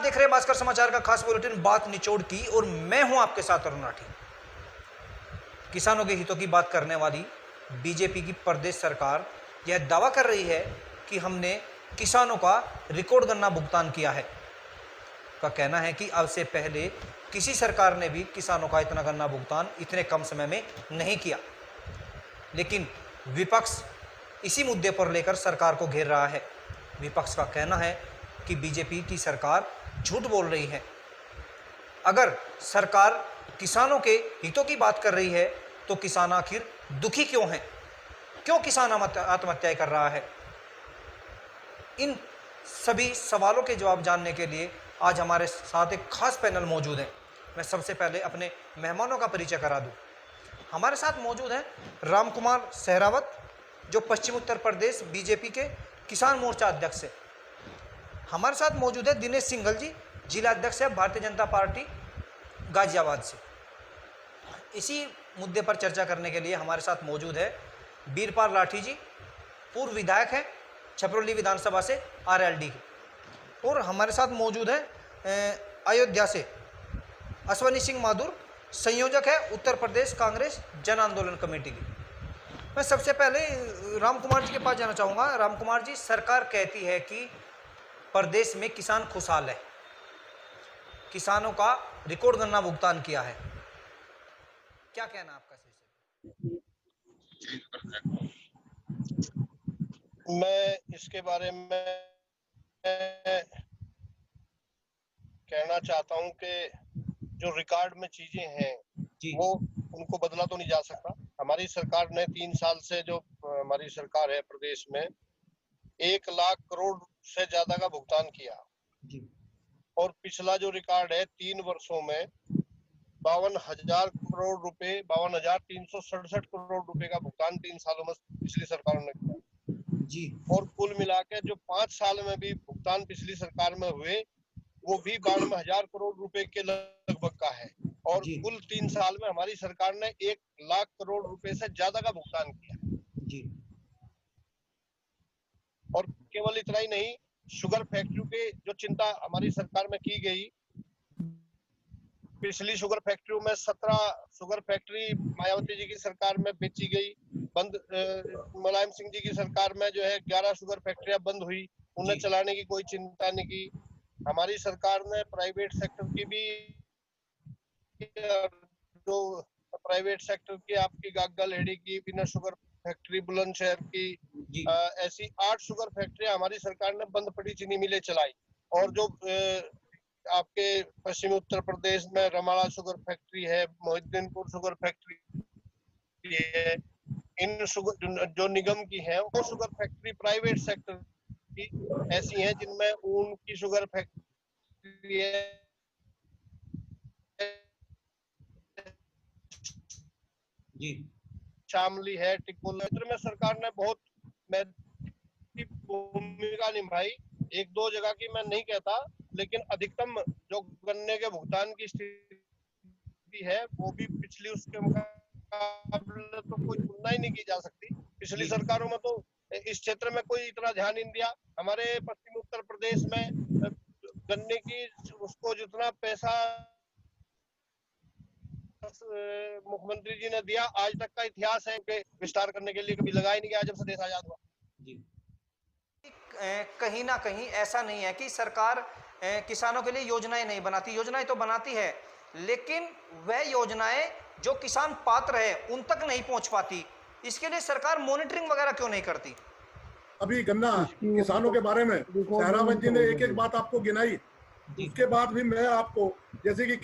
देख रहे हैं भास्कर समाचार का खास बुलेटिन बात निचोड़ की, और मैं हूं आपके साथ अरुण राठी। किसानों के हितों की बात करने वाली बीजेपी की प्रदेश सरकार यह दावा कर रही है कि हमने किसानों का रिकॉर्ड गन्ना भुगतान किया है। का कहना है कि अब से पहले किसी सरकार ने भी किसानों का इतना गन्ना भुगतान इतने कम समय में नहीं किया। लेकिन विपक्ष इसी मुद्दे पर लेकर सरकार को घेर रहा है। विपक्ष का कहना है कि बीजेपी की सरकार झूठ बोल रही है। अगर सरकार किसानों के हितों की बात कर रही है तो किसान आखिर दुखी क्यों हैं? क्यों किसान आत्महत्याएं कर रहा है? इन सभी सवालों के जवाब जानने के लिए आज हमारे साथ एक खास पैनल मौजूद है। मैं सबसे पहले अपने मेहमानों का परिचय करा दूं। हमारे साथ मौजूद हैं रामकुमार सहरावत, जो पश्चिम उत्तर प्रदेश बीजेपी के किसान मोर्चा अध्यक्ष है। हमारे साथ मौजूद है दिनेश सिंघल जी, जिला अध्यक्ष है भारतीय जनता पार्टी गाजियाबाद से। इसी मुद्दे पर चर्चा करने के लिए हमारे साथ मौजूद है वीरपाल राठी जी, पूर्व विधायक हैं छपरौली विधानसभा से आरएलडी के। और हमारे साथ मौजूद है अयोध्या से अश्वनी सिंह माथुर, संयोजक है उत्तर प्रदेश कांग्रेस जन आंदोलन कमेटी की। मैं सबसे पहले रामकुमार जी के पास जाना चाहूँगा। रामकुमार जी, सरकार कहती है कि प्रदेश में किसान खुशहाल है, किसानों का रिकॉर्ड गन्ना भुगतान किया है, क्या कहना आपका इस विषय? मैं इसके बारे में कहना चाहता हूं कि जो रिकॉर्ड में चीजें हैं वो उनको बदला तो नहीं जा सकता। हमारी सरकार ने 3 साल से, जो हमारी सरकार है प्रदेश में, 1 लाख करोड़ से ज्यादा का भुगतान किया जी। और पिछला जो रिकॉर्ड है 3 वर्षों में 52,000 करोड़ रुपए, 52,367 करोड़ रुपए का भुगतान 3 सालों में पिछली सरकारों ने किया जी। और कुल मिला के जो 5 साल में भी भुगतान पिछली सरकार में हुए वो भी 92,000 करोड़ रुपए के लगभग का है। और कुल 3 साल में हमारी सरकार ने 1 लाख करोड़ रुपए से ज्यादा का भुगतान किया जी। और केवल इतना ही नहीं, शुगर फैक्ट्री की जो चिंता हमारी सरकार में की गई, पिछली शुगर फैक्ट्रियों में 17 शुगर फैक्ट्री मायावती जी की सरकार में बेची गई, बंद मुलायम सिंह जी की सरकार में जो है 11 शुगर फैक्ट्रियां बंद हुई, उन्हें चलाने की कोई चिंता नहीं की। हमारी सरकार ने प्राइवेट सेक्टर की भी, जो प्राइवेट सेक्टर की आपकी गाग्गा लेडी की, बिना शुगर फैक्ट्री बुलंदशहर की, ऐसी 8 शुगर फैक्ट्रियां हमारी सरकार ने बंद पड़ी चीनी मिलें चलाई। और जो आपके पश्चिमी उत्तर प्रदेश में रमाला शुगर फैक्ट्री है, मोहिद्दीनपुर शुगर फैक्ट्री है, इन शुगर जो निगम की है वो शुगर फैक्ट्री प्राइवेट सेक्टर की ऐसी हैं जिनमें ऊन की शुगर फैक्ट्री है, जी, शामली है, टिकुल में सरकार ने बहुत भूमिका निभाई। 1-2 जगह की मैं नहीं कहता, लेकिन अधिकतम जो गन्ने के भुगतान की स्थिति है वो भी पिछली उसके मुकाबले तो कोई तुलना ही नहीं की जा सकती। पिछली सरकारों में तो इस क्षेत्र में कोई इतना ध्यान नहीं दिया। हमारे पश्चिमी उत्तर प्रदेश में गन्ने की उसको जितना पैसा मुख्यमंत्री जी ने दिया, आज तक का इतिहास है कि विस्तार करने के लिए कभी लगाया नहीं गया जब से देश आजाद हुआ जी। कहीं ना कहीं ऐसा नहीं है कि सरकार किसानों के लिए योजनाएं नहीं बनाती, योजनाएं तो बनाती है, लेकिन वह योजनाएं जो किसान पात्र है उन तक नहीं पहुंच पाती। इसके लिए सरकार मॉनिटरिंग वगैरह क्यों नहीं करती? अभी गन्ना किसानों के बारे में सहरावत जी ने एक एक बात आपको गिनाई, उसके बाद भी मैं आपको, जैसे कि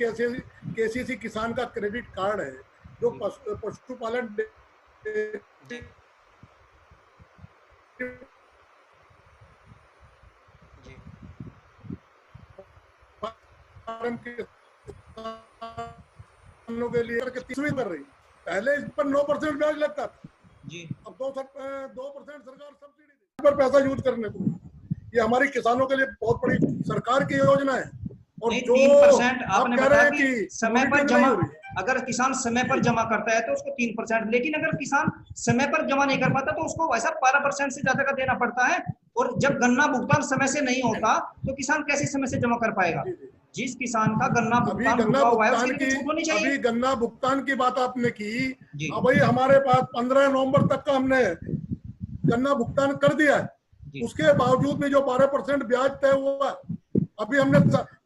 केसीसी किसान का क्रेडिट कार्ड है, जो पशुपालन के लिए 30वीं कर रही, पहले इस पर 9% ब्याज लगता था जी, अब 2% सरकार सब्सिडी पर पैसा यूज करने को। ये हमारी किसानों के लिए बहुत बड़ी सरकार की योजना है। और जो 3% आप कह रहे हैं कि समय पर जमा, अगर किसान समय पर जमा करता है तो उसको 3%, लेकिन अगर किसान समय पर जमा नहीं कर पाता तो उसको वैसा 12% से ज्यादा का देना पड़ता है। और जब गन्ना भुगतान समय से नहीं होता तो किसान कैसे समय से जमा कर पाएगा? जिस किसान का गन्ना भुगतान रुका हुआ है उसके लिए छूट होनी चाहिए। अभी गन्ना भुगतान की बात आपने की, भाई हमारे पास 15 नवंबर तक का हमने गन्ना भुगतान कर दिया है, उसके बावजूद भी जो 12% ब्याज तय हुआ, अभी हमने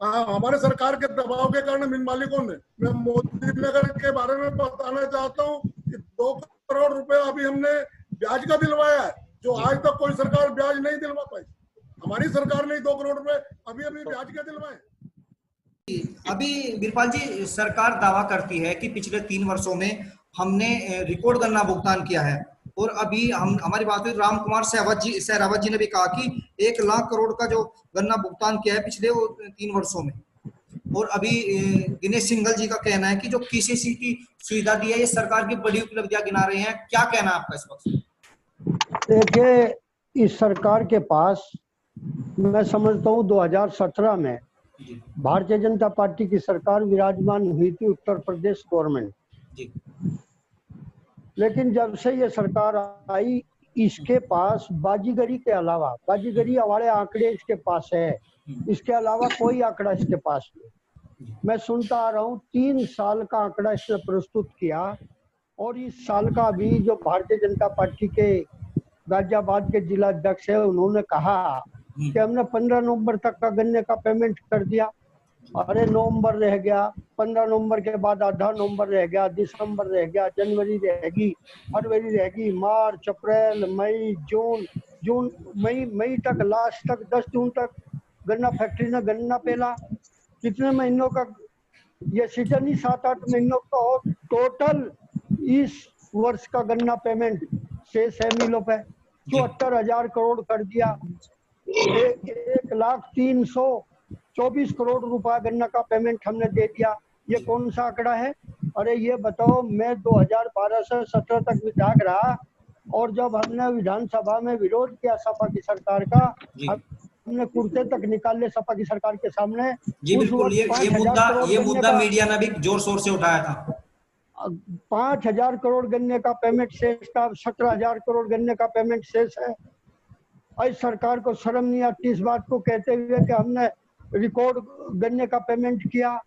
हमारे सरकार के दबाव के कारण मिल मालिकों ने, मैं मोदी नगर के बारे में बताना चाहता हूँ कि 2 करोड़ रुपए अभी हमने ब्याज का दिलवाया है, जो आज तक कोई सरकार ब्याज नहीं दिलवा पाई। हमारी सरकार ने 2 करोड़ रुपए अभी ब्याज के दिलवाए। अभी बीरपाल जी, सरकार दावा करती है कि पिछले 3 वर्षों में हमने रिकॉर्ड गन्ना भुगतान किया है, और अभी हमारी बात हुई राम कुमार सहरावत जी ने भी कहा कि 1 लाख करोड़ का जो गन्ना भुगतान किया है पिछले 3 वर्षों में। और अभी दिनेश सिंघल जी का कहना है कि जो केसीसी की सुविधा दी है ये सरकार की बड़ी उपलब्धियां गिना रहे हैं। क्या कहना है आपका इस वक्त? देखिए, इस सरकार के पास मैं समझता हूँ 2017 में भारतीय जनता पार्टी की सरकार विराजमान हुई थी, उत्तर प्रदेश गवर्नमेंट। लेकिन जब से ये सरकार आई, इसके पास बाजीगरी के अलावा, बाजीगरी वाले आंकड़े इसके पास है, इसके अलावा कोई आंकड़ा इसके पास नहीं। मैं सुनता आ रहा हूँ 3 साल का आंकड़ा इसने प्रस्तुत किया, और इस साल का भी जो भारतीय जनता पार्टी के गाजियाबाद के जिला अध्यक्ष है, उन्होंने कहा कि हमने 15 नवंबर तक का गन्ने का पेमेंट कर दिया। अरे नवंबर रह गया, 15 नवंबर के बाद आधा नवंबर रह गया, दिसंबर रह गया, जनवरी रहेगी, फरवरी रहेगी, मार्च, अप्रैल, मई, जून, मई तक, लास्ट तक 10 जून तक गन्ना फैक्ट्री ने गन्ना पेला। कितने महीनों का ये सीजन ही 7-8 महीनों का, और टोटल इस वर्ष का गन्ना पेमेंट 6 मिलों पे 74,000 करोड़ कर दिया। 1,03,24 करोड़ रुपया गन्ना का पेमेंट हमने दे दिया। ये कौन सा आंकड़ा है? अरे ये बताओ, मैं 2012 से 17 तक विधायक रहा, और जब हमने विधानसभा में विरोध किया सपा की सरकार का, हमने कुर्ते तक निकाले सपा की सरकार के सामने। जी बिल्कुल, ये मुद्दा मीडिया ने भी जोर शोर से उठाया था। 5,000 करोड़ गन्ने का पेमेंट शेष था, 17,000 करोड़ गन्ने का पेमेंट शेष है। इस सरकार को शर्म नहीं आती इस बात को कहते हुए कि हमने रिकॉर्ड गन्ने का पेमेंट किया?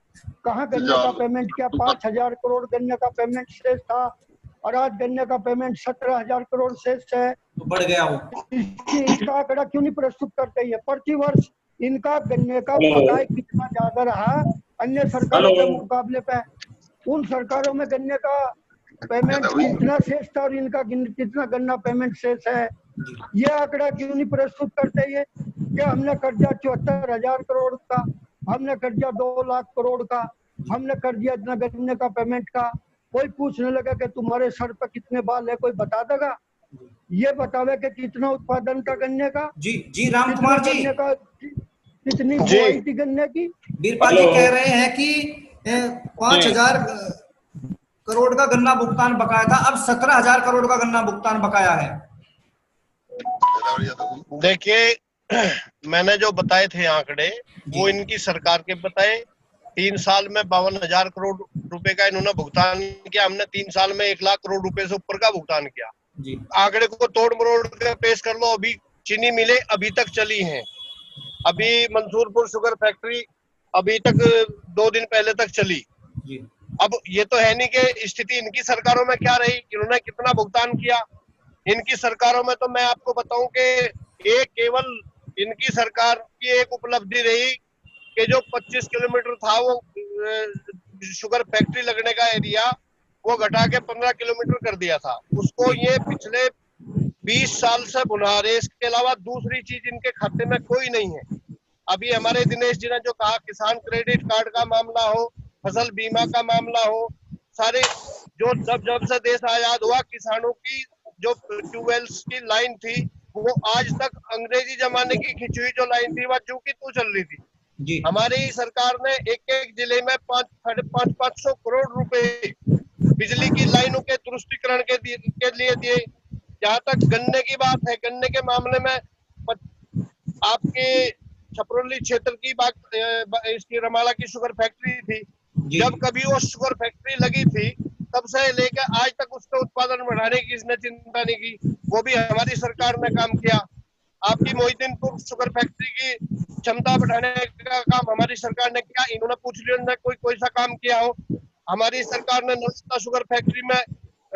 कहाँ गन्ने का पेमेंट किया? 5,000 करोड़ गन्ने का पेमेंट शेष था, और आज गन्ने का पेमेंट 17,000 करोड़ शेष है। तो बढ़ गया हो। इसका आंकड़ा क्यों नहीं प्रस्तुत करते? ये प्रति वर्ष इनका गन्ने का बकाया कितना ज्यादा रहा अन्य सरकारों के मुकाबले पे? उन सरकारों में गन्ने का पेमेंट कितना शेष था और इनका कितना गन्ना पेमेंट शेष है? ये आंकड़ा क्यों नहीं प्रस्तुत करते? ये क्या हमने कर्जा 74,000 करोड़ का, हमने कर्जा 2 लाख करोड़ का, हमने कर दिया इतना गन्ने का पेमेंट का? कोई पूछने लगा कि तुम्हारे सर पर कितने बाल है, कोई बता देगा? ये बतावे कि कितना उत्पादन का गन्ने का? जी राम कुमार जी, कितनी बुआई थी गन्ने की? बीरपाल जी कह रहे हैं कि 5,000 करोड़ का गन्ना भुगतान बकाया था, अब 17,000 करोड़ का गन्ना भुगतान बकाया है। देखिए, मैंने जो बताए थे आंकड़े वो इनकी सरकार के बताए। 3 साल में 52,000 करोड़ रुपए का इन्होंने भुगतान किया, हमने 3 साल में 1 लाख करोड़ रुपए से ऊपर का भुगतान किया। आंकड़े को तोड़ मरोड़ के पेश कर लो। अभी चीनी मिलें अभी तक चली हैं, अभी मंसूरपुर शुगर फैक्ट्री अभी तक 2 दिन पहले तक चली। अब ये तो है नहीं कि स्थिति इनकी सरकारों में क्या रही, इन्होंने कितना भुगतान किया। इनकी सरकारों में तो मैं आपको बताऊं कि एक केवल इनकी सरकार की एक उपलब्धि रही कि जो 25 किलोमीटर था वो शुगर फैक्ट्री लगने का एरिया, वो घटा के 15 किलोमीटर कर दिया था। उसको ये पिछले 20 साल से बुना रहे। इसके अलावा दूसरी चीज इनके खाते में कोई नहीं है। अभी हमारे दिनेश जी ने जो कहा, किसान क्रेडिट कार्ड का मामला हो, फसल बीमा का मामला हो, सारे जो जब से देश आजाद हुआ, किसानों की जो ट्यूबवेल्स की लाइन थी वो आज तक अंग्रेजी जमाने की खिंची हुई जो लाइन थी वह जू की तू चल रही थी। हमारी सरकार ने एक जिले में 500 करोड़ रुपए बिजली की लाइनों के दुरुस्तीकरण के लिए दिए। जहां तक गन्ने की बात है, गन्ने के मामले में आपके छपरौली क्षेत्र की बात, इसकी रमाला की शुगर फैक्ट्री थी, जब कभी वो शुगर फैक्ट्री लगी थी तब से लेकर आज तक उसका उत्पादन बढ़ाने की इसने चिंता नहीं की, वो भी हमारी सरकार ने काम किया। आपकी मोहिद्दीनपुर शुगर फैक्ट्री की क्षमता बढ़ाने का काम हमारी सरकार ने किया, इन्होंने पूछ लिया कोई सा काम किया हो। हमारी सरकार ने नलता शुगर फैक्ट्री में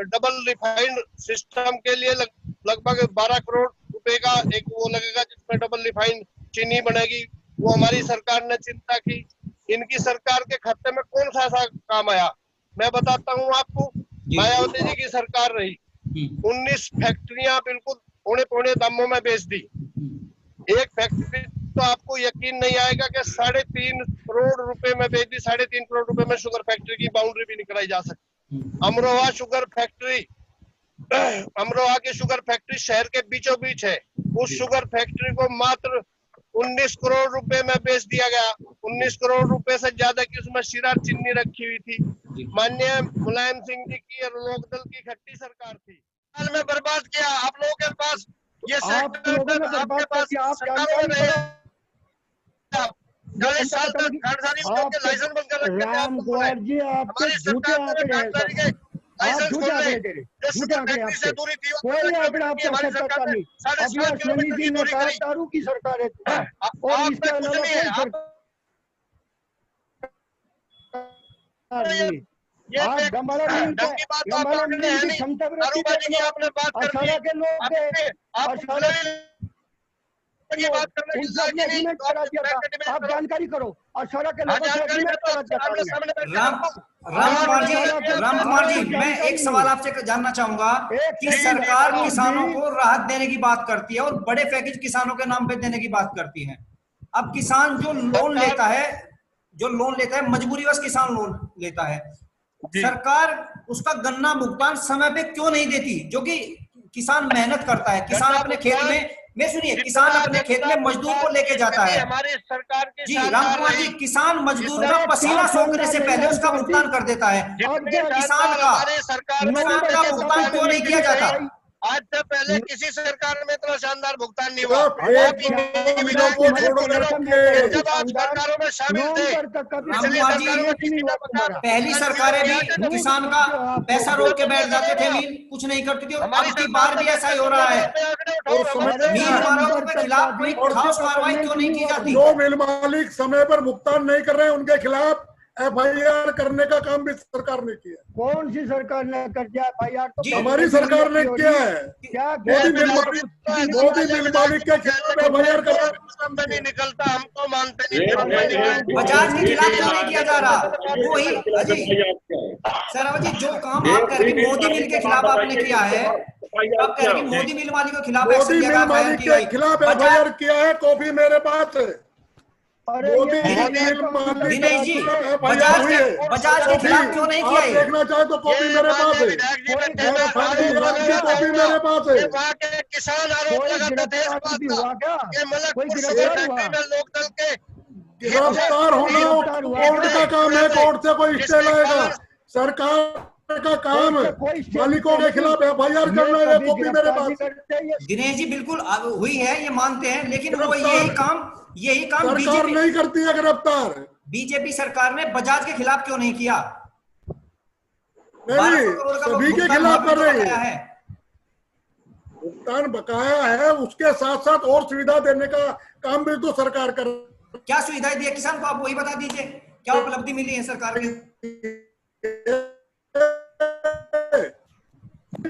डबल रिफाइंड सिस्टम के लिए लगभग 12 करोड़ रुपए का एक वो लगेगा जिसमें डबल रिफाइंड चीनी बनेगी, वो हमारी सरकार ने चिंता की। इनकी सरकार के खाते में कौन सा ऐसा काम आया, मैं बताता हूँ आपको। मायावती जी की सरकार रही, 19 फैक्ट्रियां बिल्कुल पौने पौने दामों में बेच दी। एक फैक्ट्री तो आपको यकीन नहीं आएगा कि 3.5 करोड़ रुपए में बेच दी। 3.5 करोड़ रुपए में शुगर फैक्ट्री की बाउंड्री भी नहीं कराई जा सकती। अमरोहा शुगर फैक्ट्री, अमरोहा की शुगर फैक्ट्री शहर के बीचों बीच है, उस शुगर फैक्ट्री को मात्र 19 करोड़ रुपए में बेच दिया गया। 19 करोड़ रुपए से ज्यादा की उसमें शीरा चीनी रखी हुई थी। माननीय मुलायम सिंह जी की और लोकदल की खट्टी सरकार थी, साल में बर्बाद किया। आप लोगों के पास ये सेक्टर आपके पास सरकारों में रहे 40 साल तक खानदानी के लाइसेंस बंद कर रखे थे। राम कुमार जी, आपके झूठे आंकड़े हैं सर, आप झूठे आंकड़े दे रहे, झूठे आंकड़े आपके, कोई आंकड़ा आपको सच करता नहीं। अभी अश्विनी जी ने कहा दारू की सरकार है और इसके अलावा कोई सरकार नहीं। आप गंबाला मिल की क्षमता वृद्धि अशारा के लोग अशारा एग्रीमेंट करा दिया था, आप जानकारी करो। अशारा के लोगों से एग्रीमेंट करा दिया था। राम कुमार जी, मैं एक सवाल आपसे जानना चाहूंगा कि सरकार किसानों को राहत देने की बात करती है और बड़े पैकेज किसानों के नाम पे देने की बात करती है। अब किसान जो लोन लेता है मजबूरीवश किसान लोन लेता है, सरकार उसका गन्ना भुगतान समय पे क्यों नहीं देती, जो कि किसान मेहनत करता है। किसान अपने खेत में सुनिए, किसान अपने खेत में मजदूर को लेके जाता है। हमारी सरकार की जी राम कुमार जी, किसान मजदूर का पसीना सोखने से पहले उसका भुगतान कर देता है। किसान का भुगतान क्यों नहीं किया जाता? आज से पहले किसी सरकार में इतना शानदार भुगतान नहीं हुआ। जब आप सरकारों में शामिल थे, पहली सरकारें भी किसान का पैसा रोक के बैठ जाते थे, मील कुछ नहीं करती थी, और अब की बार भी ऐसा ही हो रहा है। मील मालिकों के खिलाफ कोई ठोस कार्रवाई क्यों नहीं की जाती? जो मिल मालिक समय पर भुगतान नहीं कर रहे हैं उनके खिलाफ FIR करने का काम भी सरकार ने किया। कौन सी सरकार ने कर दिया FIR? तो हमारी सरकार ने किया है। क्या मोदी मिल मालिक के खिलाफ FIR कर नहीं निकलता, हम तो मानते नहीं। बजाज के खिलाफ क्यों नहीं किया जा रहा? वही सर जी, जो काम आप कर रहे मोदी मिल के खिलाफ आपने किया है, आप कह रहे मोदी मिल मालिक के खिलाफ मोदी मिल मालिक के खिलाफ FIR किया है, कॉपी मेरे पास है। दिनेश जी, बजाज के खिलाफ क्यों नहीं किया? देखना चाहे तो कॉपी मेरे पास है, कॉपी मेरे पास है। वहाँ के किसान आरोप लगाते थे इस बात का कि मलकपुर शुगर फैक्ट्री में लोकदल के गिरफ्तार होना कोर्ट का काम है, कोर्ट से कोई स्टे लाएगा। सरकार का काम है मालिकों के खिलाफ FIR करना है, कॉपी मेरे पास। दिनेश जी बिल्कुल हुई है, ये मानते हैं, लेकिन वो यही काम सरकार नहीं करती है गिरफ्तार। बीजेपी सरकार ने बजाज के खिलाफ क्यों नहीं किया? नहीं, सभी के खिलाफ कर रही है। भुगतान बकाया है, उसके साथ साथ और सुविधा देने का काम भी तो सरकार कर। क्या सुविधाएं दी है किसान को, आप वही बता दीजिए, क्या उपलब्धि मिली है सरकार की?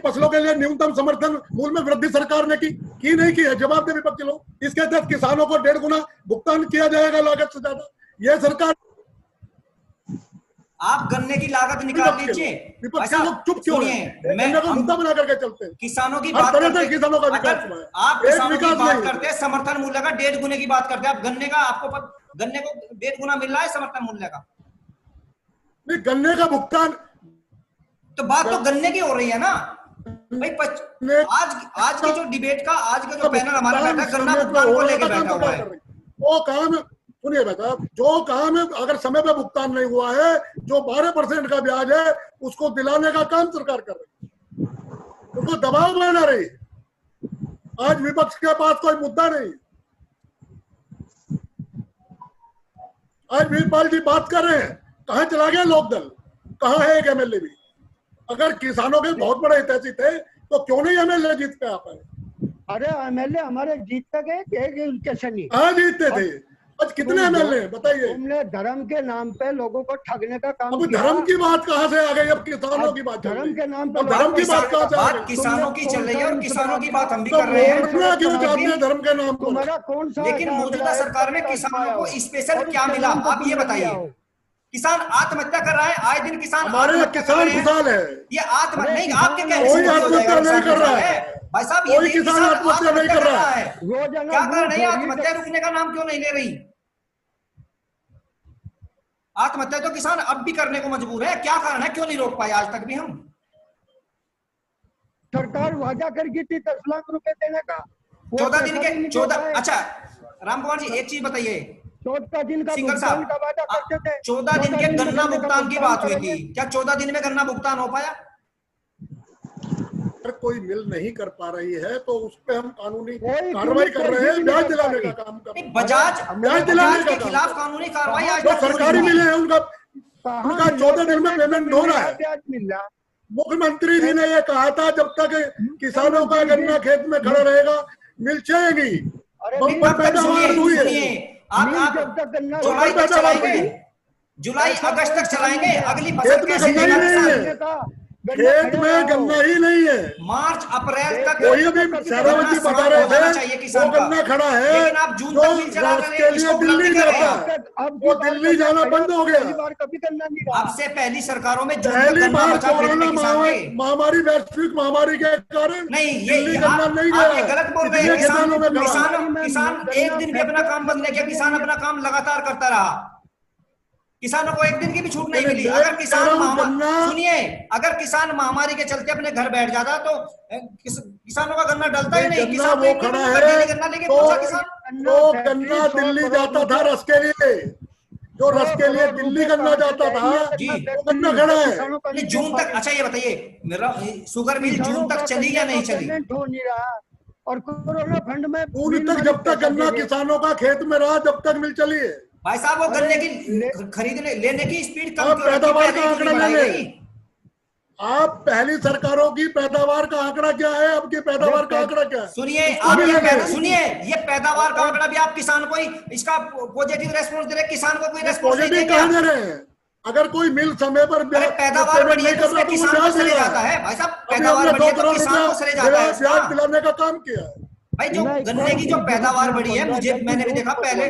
फसलों के लिए न्यूनतम समर्थन मूल्य में वृद्धि सरकार ने की नहीं की है? जवाब दे विपक्षी लोग। इसके तहत किसानों को 1.5 गुना भुगतान किया जाएगा लागत से ज्यादा। यह सरकार, आप गन्ने की लागत निकाल लीजिए। विपक्षी लोग चुप क्यों हैं? मैं मुद्दा बना करके चलते हैं। किसानों की बात करते हैं, किसानों का विकास हुआ है, आप किसानों की बात करते हैं, समर्थन मूल्य का 1.5 गुने की बात करते हैं। आप गन्ने का, आपको गन्ने को 1.5 गुना मिल रहा है समर्थन मूल्य का? नहीं, गन्ने का भुगतान तो बात तो गन्ने की हो रही है ना भाई। आज की जो डिबेट का, आज का जो पैनल हमारा बैठा है, गन्ना भुगतान को लेकर बैठा हुआ है। वो काम सुनिए बेटा, जो काम अगर समय पे भुगतान नहीं हुआ है, जो 12% का ब्याज है उसको दिलाने का काम सरकार कर रही है, उसको दबाव बना रही है। आज विपक्ष के पास कोई मुद्दा नहीं। आज वीरपाल जी बात कर रहे हैं, कहाँ चला गया लोकदल? कहाँ है एक एमएलए भी? अगर किसानों के बहुत बड़े हितैषी थे तो क्यों नहीं एमएलए जीत के आ पाए? अरे एमएलए हमारे जीतते गए, कैसे नहीं? कहाँ जीतते थे? आज कितने एमएलए बताइए? तुमने धर्म के नाम पे लोगों को ठगने का काम अब किया। धर्म की बात कहाँ से आ गई? अब किसानों की बात चल रही धर्म है। के नाम पे अब धर्म की बात कहाँ से आ बात गई? किसानों की चल रही है और किसानों की बात हम भी तो कर रहे हैं। वोटना क्यों चाहते हैं धर्म के नाम पर? तुम्हारा कौन सा लेकिन मौजूदा सरकार में किसानों को स्पेशल क्या मिला, आप ये बताइए। किसान आत्महत्या कर रहा है, आए दिन किसान हमारे आत्महत्या कर किसान रहे हैं। खुशहाल है। ये आत्महत्या नहीं, आपके कहने कोई से नहीं हो आत्महत्या जाएगा नहीं कर रहा किसान है। भाई साहब, ये कोई किसान आत्महत्या नहीं कर रहा है। क्या कारण है? आत्महत्या रुकने का नाम क्यों नहीं ले रही? आत्महत्या तो किसान अब भी करने को मजबूर है, क्या कारण है? क्यों नहीं रोक पाए आज तक भी हम? सरकार वादा कर गई थी 10 लाख रुपए देने का, 14 दिन के 14। अच्छा राम कुमार जी एक चीज बताइए, 14 दिन का सिंगर भुगतान साहब, का वादा करते थे। 14 दिन के गन्ना का भुगतान की बात हुई करेंगे। थी, क्या 14 दिन में गन्ना भुगतान हो पाया? अगर कोई मिल नहीं कर पा रही है तो उस पे हम कानूनी कोई कार्रवाई कर रहे हैं, नहीं ब्याज कर दिलाने पा का रही। काम कर रहे हैं। बजाज दिलाने का के काम खिलाफ कर। कानूनी कार्रवाई आज जो तक क्यों सरकारी नहीं हुई? मिले हैं उनका 14 दिन में पेमेंट हो रहा है। ब्याज मिल रहा। मुख्यमंत्री जी ने ये कहा था जब तक किसानों का गन्ना खेत में खड़ा रहेगा मिल चलेगी। बम्पर पैदावार हुई है। जुलाई तक चलाएंगे, जुलाई अगस्त तक चलाएंगे, अगली फसल खेत में कैसे गन्ना ही लेगा नहीं किसान? है। खेत में गन्ना ही नहीं है। मार्च अप्रैल तक कोई अभी शरावती बता रहे थे वो गन्ना खड़ा है लेकिन आप जून जो तक मिल चला रस रहे के हैं, लिए इसको दिल्ली उपलब्धि कर रहे जाता हैं। है, वो दिल्ली जाना बंद हो गया। कभी गन्ना नहीं रहा। अब से पहली सरकारों में जून तक पहली गन्ना बार बचा खेत में कोरोना किसान के। महामारी वैश्विक महामारी के कारण नहीं, दिल्ली ये गन्ना नहीं आप ये गया। गलत बोल रहे इसलिए हैं। किसानों में खड़ा है। किसान एक दिन भी अपना काम बंद नहीं किया, किसान अपना काम लगातार करता रहा। किसानों को एक दिन की भी छूट नहीं मिली। अगर सुनिए, अगर किसान महामारी के चलते अपने घर बैठ जाता तो किसानों का गन्ना डलता ही नहीं। गन्ना किसान वो खड़ा है गन्ना लेके तो पहुंचा किसान। वो गन्ना दिल्ली जाता था रस के लिए, जो रस के लिए दिल्ली गन्ना जाता था जी। वो गन्ना खड़ा है। ये जून तक, अच्छा ये बताइए मेरा शुगर मिल जून तक चली या नहीं चली? हो नहीं रहा। और कोरोना फंड में जून तक जब तक गन्ना किसानों का खेत में रहा जब तक मिल चली है। भाई साहब वो गन्ने की खरीदने लेने की स्पीड कम आप क्यों रखी? पैदावार पहले का इतनी आंकड़ा बढ़ाई ले गई। लें। आप पहली सरकारों की पैदावार का आंकड़ा क्या है, अब की पैदावार का आंकड़ा क्या है? सुनिए सुनिए, ये पैदावार का आंकड़ा भी आप किसान को ही इसका पॉजिटिव रेस्पॉन्स दे रहे हैं, किसान को कोई रेस्पॉन्स नहीं पॉजिटिव देंगे कहाँ आप? दे रहे हैं? अगर कोई मिल समय पर पैदावार बढ़ी है तो उसमें किसान को सरे जाता है। भाई साहब पैदावार बढ़ी है तो किसान को सरे जाता है उसका। ब्याज दिलाने का काम किया है। भाई जो गन्ने की जो पैदावार बढ़ी है, मैंने भी देखा पहले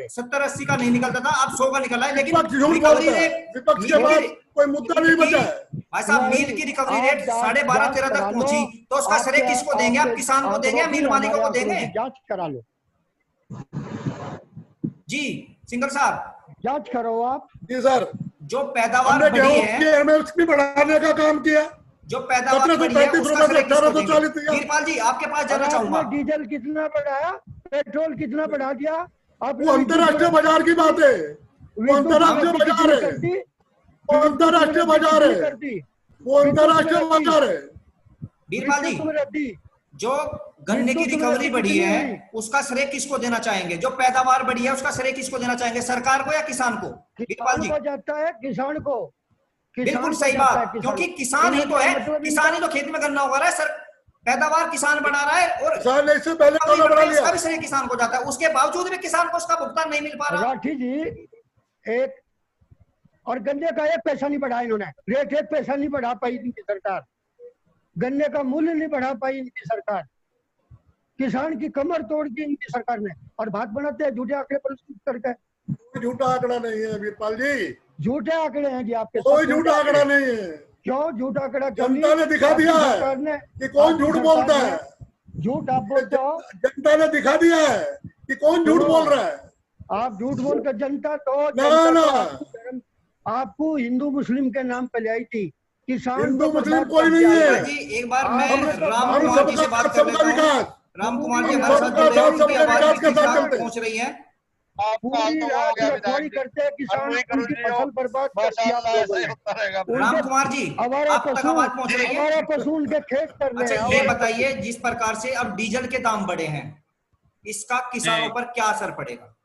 70-80 का नहीं निकलता था, अब 100 का निकला है। लेकिन रिकवरी रेट विपक्ष के पास कोई मुद्दा नहीं बचा है। भाई साहब मील की रिकवरी रेट 12.5-13 तक पहुंची तो उसका श्रेय किसको देंगे? आप किसान को देंगे, मिल मालिकों को देंगे? जांच करा लो जी सिंगर साहब, जांच करो आप। जी सर, जो पैदावार हमने बढ़ी गेहूं है, की एमएसपी बढ़ाने का काम किया। जो पैदावार बढ़ी है उसका श्रेय किसको देंगे? 1840 वीरपाल जी आपके पास जाना चाहूंगा। डीजल कितना बढ़ाया, पेट्रोल कितना बढ़ा दिया? आप वो अंतरराष्ट्रीय बाजार की बात है। वो अंतरराष्ट्रीय बाजार है। वो अंतरराष्ट्रीय बाजार है। वो अंतरराष्ट्रीय बाजार है। वीरपाल जी, जो गन्ने की रिकवरी बढ़ी है उसका श्रेय किसको देना चाहेंगे? जो पैदावार बढ़ी है उसका श्रेय किसको देना चाहेंगे? सरकार को या किसान को? वीरपाल जी जाता है किसान को। बिल्कुल सही बात, क्योंकि किसान ही तो है, किसान ही तो खेत में गन्ना उगा रहा है सर। पैदावार किसान बढ़ा रहा है और किसान ने इससे पहले उसका भी श्रेय किसान को जाता है। उसके बावजूद भी किसान को उसका भुगतान नहीं मिल पा रहा। राठी जी, एक और गन्ने का 1 पैसा नहीं बढ़ाया इन्होंने, रेट 1 पैसा नहीं बढ़ा पाई इनकी सरकार। गन्ने का मूल्य नहीं बढ़ा पाई इनकी सरकार। किसान की कमर तोड़ दी इनकी सरकार ने। और बात बनाते हैं झूठे आंकड़े प्रस्तुत करके। कोई झूठा आंकड़ा नहीं है वीरपाल जी, झूठे आंकड़े हैं जी आपके। कोई झूठा आंकड़ा नहीं है। क्यों झूठा आंकड़ा? जनता ने दिखा दिया है कि कौन झूठ बोलता है। झूठ आप बोलते हो। जनता ने दिखा दिया है कि कौन झूठ बोल रहा है। आप झूठ बोलकर जनता तो आपको हिंदू मुस्लिम के नाम पे ले आई थी। किसान हिंदू मुस्लिम कोई नहीं है जी। एक बार मैं राम हम कुमार जी से बात कर लेता हूं। राम कुमार जी हमारे साथ जुड़े हैं, उनकी आवाज भी पहुंच रही है। पूरी रात रखवाली करते हैं किसान, उनकी फसल बर्बाद करती है आप लोगों ने। राम कुमार जी आप तक आवाज पहुंच रही है? हमारे पशु उनके खेत कर रहे हैं। अच्छा ये बताइए, जिस प्रकार से अब डीजल के दाम बढ़े हैं, इसका किसानों पर क्या असर पड़ेगा?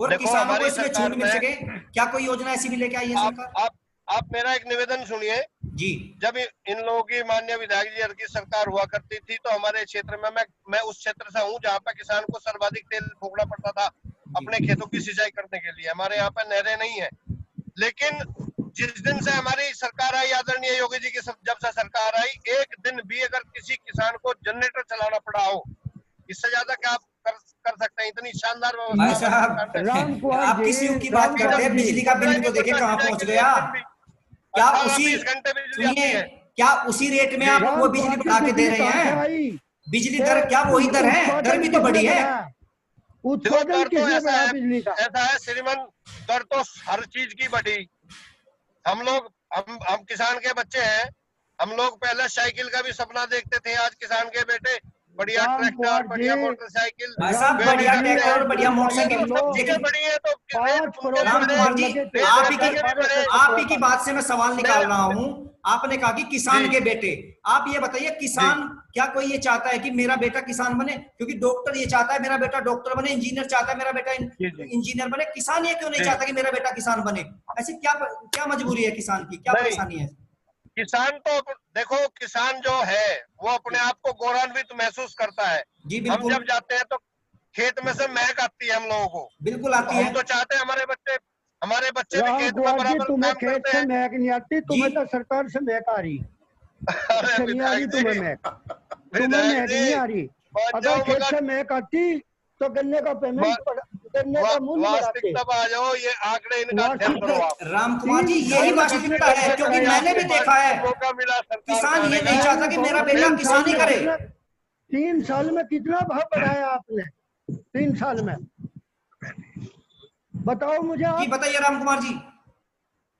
और देखो, किसानों को हमारी इसमें सरकार छूट मिल में- सके, क्या कोई योजना ऐसी भी लेके आई है सरकार? आप मेरा एक निवेदन सुनिए। जी जब इन लोगों की माननीय विधायक जी की सरकार हुआ करती थी तो हमारे क्षेत्र में, मैं उस क्षेत्र से हूँ जहाँ पे किसान को सर्वाधिक तेल फूकना पड़ता था अपने खेतों की सिंचाई करने के लिए। हमारे यहाँ पे नहरें नहीं है, लेकिन जिस दिन से हमारी सरकार आई, आदरणीय योगी जी की जब से सरकार आई, एक दिन भी अगर किसी किसान को जनरेटर चलाना पड़ा हो, इससे ज्यादा क्या आप कर सकते हैं? इतनी शानदार भाई व्यवस्था हमारी सरकार ने- राम कुमार आप जी, किस युग की राम बात करते हैं? कुमार जी, बिजली का बिल भी तो देखे कहाँ पहुंच गया। क्या उसी 20 घंटे बिजली आती सुनिए, है। क्या उसी रेट में आप वो बिजली बढ़ा के दे रहे हैं? बिजली दर क्या वही दर है? दर भी तो बढ़ी है। देखो, उत्पादन दर तो किसने ऐसा बढ़ा है, बिजली का? ऐसा है श्रीमान, दर तो हर चीज की बढ़ी। हम किसान के बच्चे हैं। हम लोग पहले साइकिल का भी सपना देखते थे, आज किसान के बेटे बढ़िया राम ट्रैक्टर, कुमार बढ़िया जी, मोटरसाइकिल, भाई साहब, वे भी बढ़िया करते ट्रैक्टर हैं। और बढ़िया मोटरसाइकिल, सब चीजें लेकिन बढ़ी है तो रेट 5 उनके करोड़ भी राम बढ़े, कुमार जी, रेट आप उनके ही भी बढ़े। की बात से मैं सवाल निकाल रहा हूँ। आपने कहा कि किसान जी। के बेटे, आप ये बताइए, किसान क्या कोई ये चाहता है कि मेरा बेटा किसान बने? क्योंकि डॉक्टर ये चाहता है मेरा बेटा डॉक्टर बने, इंजीनियर चाहता है मेरा बेटा इंजीनियर बने, किसान ये क्यों नहीं चाहता कि मेरा बेटा किसान बने? ऐसी क्या मजबूरी है किसान की, क्या परेशानी है? किसान तो देखो, किसान जो है वो अपने आप को गौरवान्वित महसूस करता है। जी हम बिल्कुल, जब जाते हैं तो खेत में से महक आती है हम लोगों को, बिल्कुल आती है। हम तो चाहते हैं हमारे बच्चे भी राम खेत में कुमार जी, बराबर तुम्हें काम खेत करते से हैं। महक नहीं आती, तुम्हें जी। तो सरकार से महक आ रही। अरे से नहीं आ रही विधायक तुम्हें जी, महक, तुम्हें विधायक महक जी, नहीं आ रही। मान अगर जाओ, खेत मगर से महक आती तो गन्ने का पेमेंट, गन्ने का मूल्य बढ़ाते। वास्तविकता पे आ जाओ, ये आंकड़े इनका अध्ययन करो आप। राम कुमार जी, 3 यही साल में कितने वास्तविकता है, क्योंकि पैसे मैंने भी देखा है मौका मिला सरकार किसान बनाने ये का। नहीं चाहता कि मेरा बेटा 3 साल किसानी में करे। कितना, 3 साल में कितना भाव बढ़ाया आपने? 3 साल में बताओ मुझे जी आप, बताइए राम कुमार जी।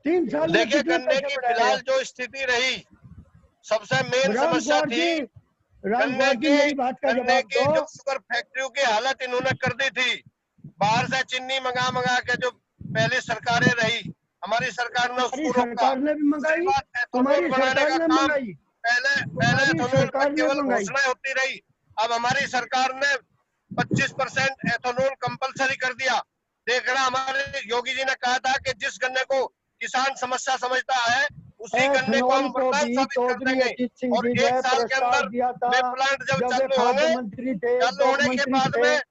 3 साल में देखिए, कितने गन्ने पैसे की बढ़ाए? फिलहाल जो स्थिति रही, सबसे मेन राम समस्या कुमार थी जी, राम गन्ने कुमार जी, की मेरी बात का गन्ने जवाब की दो। जो शुगर फैक्ट्रियों की हालत इन्होंने कर दी थी। बाहर से चीनी मंगा के जो पहली सरकारें रही, हमारी सरकार ने हमारी उसको रोका। सरकार ने भी मंगाई, दूसरी बात, एथेनॉल तुम्हारी बनाने सरकार का ने काम मंगाई, पहले तुम्हारी एथेनॉल पर सरकार ने केवल मंगाई। घोषणाएं होती रही। अब हमारी सरकार ने 25% एथेनॉल कंपलसरी कर दिया। देखना, हमारे योगी जी ने कहा था कि जिस गन्ने को किसान समस्या समझता है उसी गन्ने को एथेनॉल हम को वरदान भी साबित कर चौधरी देंगे। अजीत सिंह और जी 1 ने साल के प्रस्ताव अंदर दिया था, वे प्लांट जब जब वे चालू खाद्य होंगे, मंत्री थे, चालू उद्योग होने के मंत्री बाद थे, में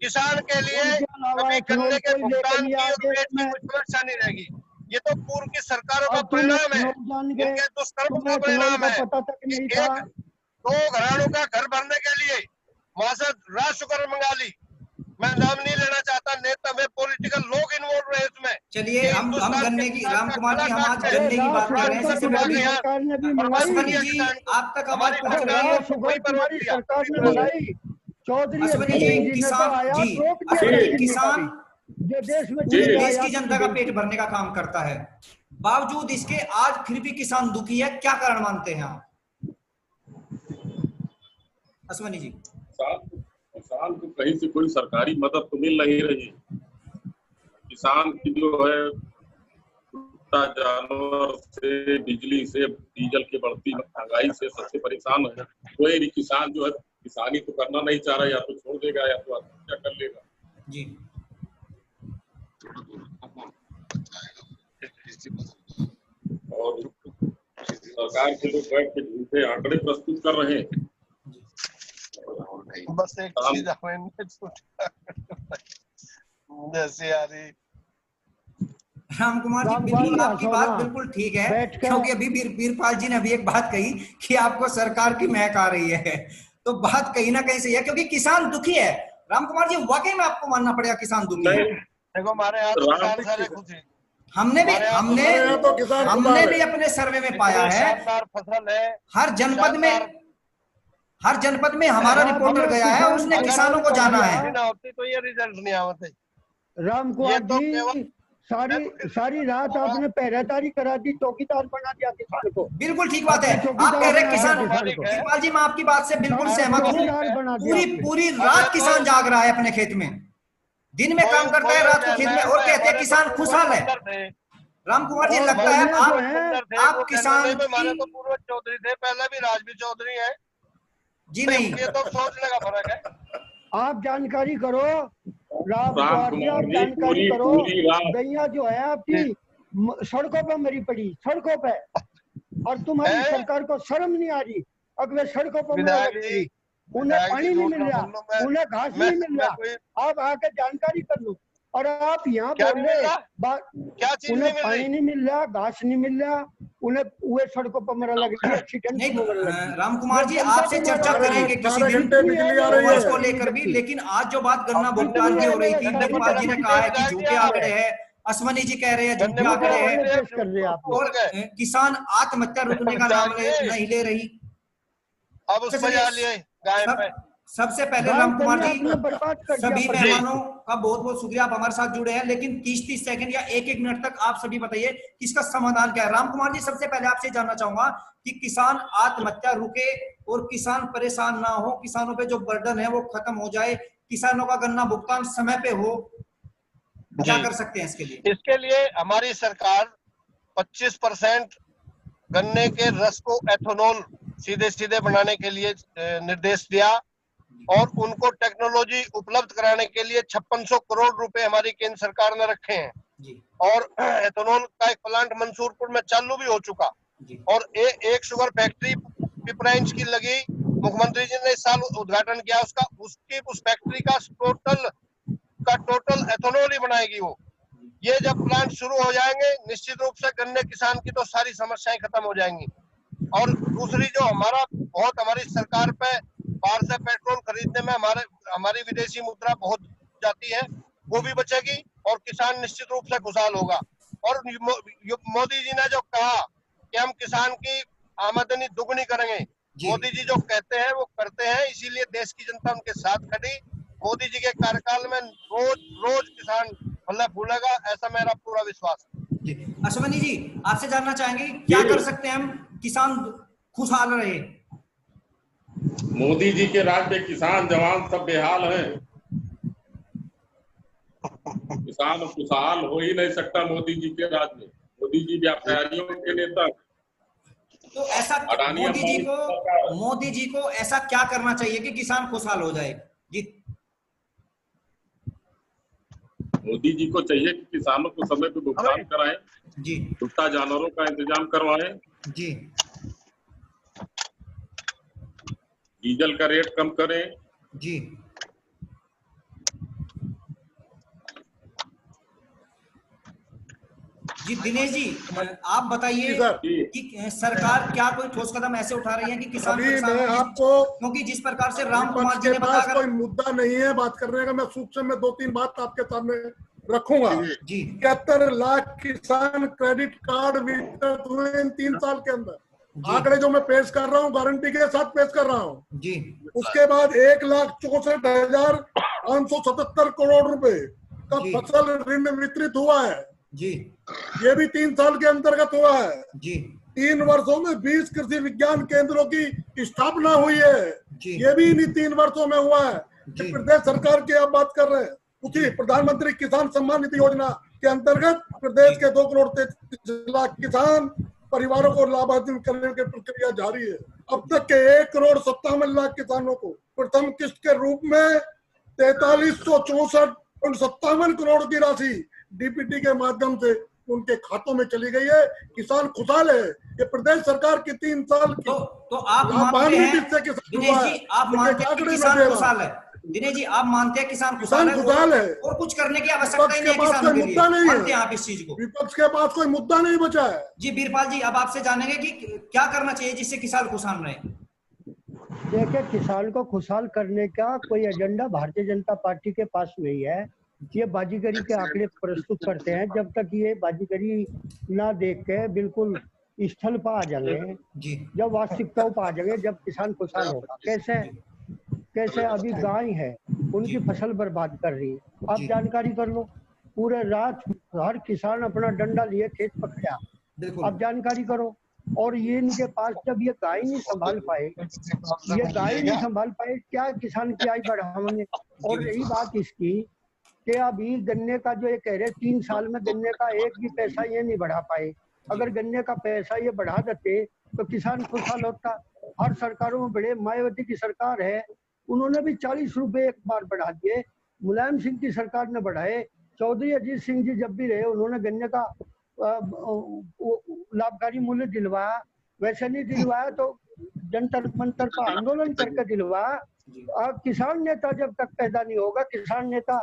किसान के लिए उनके अलावा कभी एथेनॉल गन्ने के कोई लेके भुगतान नहीं की आया और देश रेट की में। कोई समस्या नहीं रहेगी। ये तो पूर्व की सरकारों का और तुम परिणाम है, एथेनॉल जान गए, इनके दुष्कर्म तुम्हें का एथेनॉल परिणाम का है। पता तक नहीं कि था। एक 2 घरानों का घर भरने के लिए वहां से राज शुगर मंगा ली। मैं नाम नहीं लेना चाहता, नेता में पॉलिटिकल लोग इन्वॉल्व रहे इसमें। चलिए, कि हम हिंदुस्तान के गन्ने की, किसान राम का कुमार गला जी, हम काट आज के गन्ने की राज बात कर शुगर रहे हैं। तो सबसे मंगा तुम्हारी पहले के यहाँ सरकार ने भी और मंगाई। अश्वनी जी, किसान को आप तक आवाज हमारी पहुंच सरकार रही ने है। राज शुगर वहीं पर रोक तुम्हारी दिया सरकार पूरी ने तरह से। मंगाई। चौधरी अश्वनी अजीत जी, सिंह जी ने तो किसान आयात जी, रोक दिया अश्वनी था जी, चीनी का किसान भी, जो देश में पूरे चीनी देश की आयात जनता की का गई पेट थी। भरने का काम करता है, बावजूद इसके आज फिर भी किसान दुखी है। क्या कारण मानते हैं आप, अश्वनी जी? किसान को कहीं से कोई सरकारी मदद तो मिल नहीं रही। किसान की जो है जानवर से, बिजली से, डीजल की बढ़ती महंगाई से सबसे परेशान है। कोई भी किसान जो है किसानी तो करना नहीं चाह रहा, या तो छोड़ देगा या तो आत्महत्या कर लेगा। जी और सरकार के लोग बैठ के झूठे आंकड़े प्रस्तुत कर रहे हैं। बस एक चीज जैसे आ रही। राम कुमार जी, राम बिल्कुल कुमार जी, आपकी बात बिल्कुल ठीक है, बैठ कर- क्योंकि अभी वीरपाल जी ने अभी एक बात कही कि आपको सरकार की महक आ रही है, तो बात कहीं ना कहीं सही है, क्योंकि किसान दुखी है। राम कुमार जी, वाकई में आपको मानना पड़ेगा किसान दुखी है। देखो, हमारे यहाँ तो किसान सारे खुश हैं। हमने हमारे यहाँ तो किसान हमने खुमार भी है। अपने सर्वे में पाया इतनी है, शानदार फसल है। हर जनपद में हमारा आप रिपोर्टर हमें गया है, किसान- उसने अगर किसानों को जाना ये है। ना होती तो ये रिजल्ट नहीं आवते। राम ये कुमार तो जी, केवल सारी रात आपने पहरेदारी करा दी, चौकीदार बना दिया किसान को। बिल्कुल ठीक बात है। आपने आप चौकीदार कह रहे बना किसान, दिया किसान को। वीरपाल जी, मैं आपकी बात से बिल्कुल सहमत हूँ। चौकीदार बना दिया पूरी आपने। पूरी रात किसान जाग रहा है अपने खेत में, दिन में काम करता है, रात को खेत में, और कहते हैं किसान खुशहाल है। राम कुमार जी, और लगता है बोलने जो है, आप किसान हमारे की, तो पूर्वज चौधरी थे, पहले भी राजवी चौधरी है। जी नहीं, ये तो सोचने का फर्क है। आप जानकारी करो, राम कुमार जी आप जानकारी करो, गैया जो है आपकी सड़कों पे मरी पड़ी, सड़कों पे, और तुम्हारी सरकार को शर्म नहीं आ रही। अगले सड़कों पर मरी, उन्हें पानी नहीं मिल रहा, उन्हें घास नहीं मिल रहा। आप आके जानकारी कर लो। और आप यहाँ बोल रहे उन्हें पानी नहीं मिल रहा, घास नहीं मिल रहा, उन्हें हुए सड़कों पर मरा लग रही है, एक्सीडेंट। राम कुमार जी आपसे चर्चा करेंगे किसी दिन को लेकर भी, लेकिन आज जो बात गन्ना भुगतान की हो रही थी, बीरपाल जी ने कहा है कि झूठे आंकड़े हैं, अश्वनी जी कह रहे हैं झूठे आंकड़े हैं, और किसान आत्महत्या रुकने का नाम नहीं ले रही। अब उस पर सबसे पहले राम कुमार जी सभी मेहमानों का बहुत बहुत शुक्रिया, आप हमारे साथ जुड़े हैं, लेकिन 30-30 सेकंड या 1-1 मिनट तक आप सभी बताइए कि इसका समाधान क्या है। राम कुमार जी सबसे पहले आपसे जानना चाहूंगा कि किसान आत्महत्या रुके और किसान परेशान ना हो, किसानों पे जो बर्डन है वो खत्म हो जाए, किसानों का गन्ना भुगतान समय पे हो, क्या कर सकते हैं इसके लिए? इसके लिए हमारी सरकार 25% गन्ने के रस को एथेनॉल सीधे सीधे बनाने के लिए निर्देश दिया, और उनको टेक्नोलॉजी उपलब्ध कराने के लिए 5600 करोड़ रुपए हमारी केंद्र सरकार ने रखे हैं जी। और एथेनॉल का एक प्लांट मंसूरपुर में चालू भी हो चुका जी। और एक शुगर फैक्ट्री पिपराइंस की लगी, मुख्यमंत्री जी ने इस साल उद्घाटन किया उसका, उस फैक्ट्री का टोटल एथेनॉल ही बनाएगी वो। ये जब प्लांट शुरू हो जाएंगे निश्चित रूप से गन्ने किसान की तो सारी समस्याएं खत्म हो जाएंगी। और दूसरी जो हमारी सरकार पे बाहर से पेट्रोल खरीदने में हमारी विदेशी मुद्रा बहुत जाती है, वो भी बचेगी और किसान निश्चित रूप से खुशहाल होगा। और मोदी जी ने जो कहा कि हम किसान की आमदनी दुगनी करेंगे, मोदी जी जो कहते हैं वो करते हैं, इसीलिए देश की जनता उनके साथ खड़ी। मोदी जी के कार्यकाल में रोज किसान फल फूलेगा, ऐसा मेरा पूरा विश्वास है। अश्वनी जी आपसे जानना चाहेंगे क्या कर सकते हैं हम किसान खुशहाल रहे? मोदी जी के राज में किसान जवान सब बेहाल हैं। किसान खुशहाल हो ही नहीं सकता मोदी जी के राज में। मोदी जी व्यापारियों के नेता। तो ऐसा मोदी जी को ऐसा क्या करना चाहिए कि किसान खुशहाल हो जाए जी? मोदी जी को चाहिए कि किसानों को समय पे भुगतान कराएं जी, छुट्टा जानवरों का इंतजाम करवाएं जी, डीजल का रेट कम करें जी, जी। दिनेश जी आप बताइए कि सरकार क्या कोई ठोस कदम ऐसे उठा रही है कि किसान आपको, क्योंकि जिस प्रकार से राम कुमार जी ने बताया कोई मुद्दा नहीं है बात करने का, मैं सूक्ष्म में 2-3 बात आपके सामने रखूंगा जी। 71 लाख किसान क्रेडिट कार्ड वितरित हुए इन 3 साल के अंदर। आंकड़े जो मैं पेश कर रहा हूँ गारंटी के साथ पेश कर रहा हूँ जी। उसके बाद 1,64,577 करोड़ रुपए का फसल ऋण वितरित हुआ है जी। ये भी 3 साल के अंतर्गत हुआ है जी। 3 वर्षों में 20 कृषि विज्ञान केंद्रों की स्थापना हुई है जी। ये भी इन्हीं 3 वर्षों में हुआ है कि प्रदेश सरकार की आप बात कर रहे हैं। उसी प्रधानमंत्री किसान सम्मान निधि योजना के अंतर्गत प्रदेश के 2,33 लाख किसान परिवारों को लाभान्वित करने की प्रक्रिया जारी है। अब तक के 1,57,00,000 किसानों को प्रथम किस्त के रूप में 4364.57 करोड़ की राशि डीपीटी के माध्यम से उनके खातों में चली गई है। किसान खुशहाल है। ये प्रदेश सरकार की 3 साल की तो आप मानते हैं दिनेश जी, आप मानते हैं किसान खुशहाल है? दिनेश जी आप मानते हैं किसान खुशहाल है और कुछ करने की आवश्यकता नहीं है किसानों के लिए? मानते हैं आप इस चीज को? विपक्ष के पास कोई मुद्दा नहीं बचा है जी। बीरपाल जी अब आपसे जानेंगे कि क्या करना चाहिए जिससे किसान खुशहाल रहे? देखिए, किसान को खुशहाल करने का कोई एजेंडा भारतीय जनता पार्टी के पास नहीं है। ये बाजीगरी के आंकड़े प्रस्तुत करते हैं। जब तक ये बाजीगरी ना देख के बिल्कुल स्थल पर आ जाएंगे, जब वास्तविकताओं पर आ जाएंगे, जब किसान खुशहाल होगा। कैसे अभी गाय है उनकी फसल बर्बाद कर रही है। आप जानकारी कर लो, पूरे रात हर किसान अपना डंडा लिए खेत पकड़ा, आप जानकारी करो। और ये इनके पास जब ये गाय नहीं संभाल पाए, क्या किसान की आय बढ़ाएंगे? और रही बात इसकी कि अभी गन्ने का जो ये कह रहे 3 साल में गन्ने का एक भी पैसा ये नहीं बढ़ा पाए। अगर गन्ने का पैसा ये बढ़ा देते तो किसान खुशहाल होता। हर सरकारों में बड़े, मायावती की सरकार है, उन्होंने भी 40 रुपए एक बार बढ़ा दिए, मुलायम सिंह की सरकार ने बढ़ाए। चौधरी अजीत सिंह जी जब भी रहे उन्होंने गन्ने का लाभकारी मूल्य दिलवाया, वैसे नहीं दिलवाया तो जंतर मंतर पर आंदोलन करके दिलवाया। और किसान नेता जब तक पैदा नहीं होगा, किसान नेता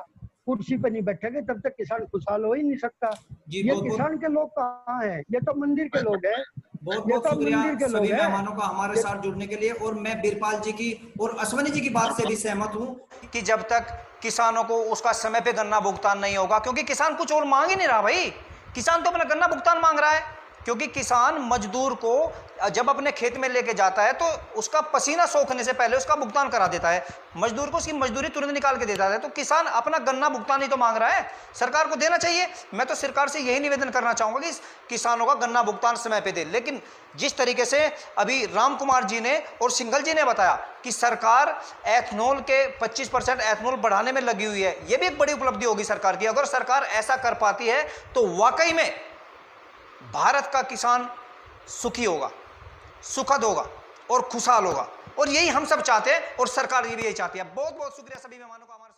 कुर्सी पर नहीं बैठेंगे, तब तक किसान खुशहाल हो ही नहीं सकता। ये किसान के लोग कहाँ हैं? ये तो मंदिर के लोग हैं। बहुत बहुत शुक्रिया सभी मेहमानों का हमारे साथ जुड़ने के लिए। और मैं बीरपाल जी की और अश्वनी जी की बात से भी सहमत हूं कि जब तक किसानों को उसका समय पे गन्ना भुगतान नहीं होगा, क्योंकि किसान कुछ और मांग ही नहीं रहा भाई, किसान तो अपना गन्ना भुगतान मांग रहा है। क्योंकि किसान मजदूर को जब अपने खेत में लेके जाता है तो उसका पसीना सोखने से पहले उसका भुगतान करा देता है, मजदूर को उसकी मजदूरी तुरंत निकाल के देता है। तो किसान अपना गन्ना भुगतान ही तो मांग रहा है, सरकार को देना चाहिए। मैं तो सरकार से यही निवेदन करना चाहूंगा कि किसानों का गन्ना भुगतान समय पे दे। लेकिन जिस तरीके से अभी राम कुमार जी ने और सिंघल जी ने बताया कि सरकार एथनॉल के 25% एथनॉल बढ़ाने में लगी हुई है, यह भी एक बड़ी उपलब्धि होगी सरकार की। अगर सरकार ऐसा कर पाती है तो वाकई में भारत का किसान सुखी होगा, सुखद होगा और खुशहाल होगा। और यही हम सब चाहते हैं और सरकार ये भी यही चाहती है। बहुत बहुत शुक्रिया सभी मेहमानों का हमारे